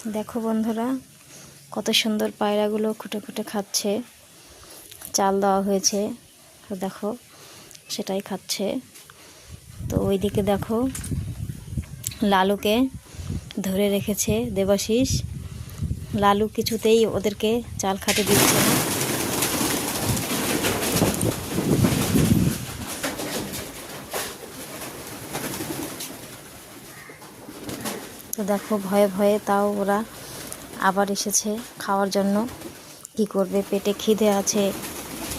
দেখো বন্ধুরা, কত সুন্দর পায়রাগুলো খুঁটে খুঁটে খাচ্ছে। চাল দেওয়া হয়েছে, তো দেখো সেটাই খাচ্ছে। তো ওইদিকে দেখো লালুকে ধরে রেখেছে দেবাশিস। লালু কিছুতেই ওদেরকে চাল খাতে দিচ্ছে না। তো দেখো ভয়ে ভয়ে তাও ওরা আবার এসেছে খাওয়ার জন্য। কি করবে, পেটে খিদে আছে,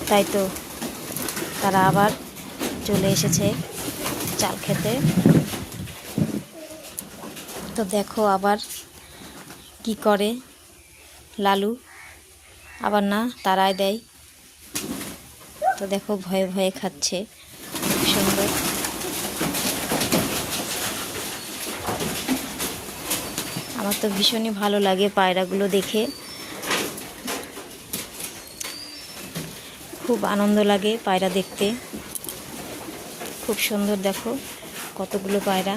তাই তো তারা আবার চলে এসেছে চাল খেতে। তো দেখো আবার কি করে লালু, আবার না তাড়ায় দেয়। তো দেখো ভয়ে ভয়ে খাচ্ছে, সুন্দর। আমার তো ভীষণই ভালো লাগে পায়রাগুলো দেখে, খুব আনন্দ লাগে পায়রা দেখতে। খুব সুন্দর, দেখো কতগুলো পায়রা।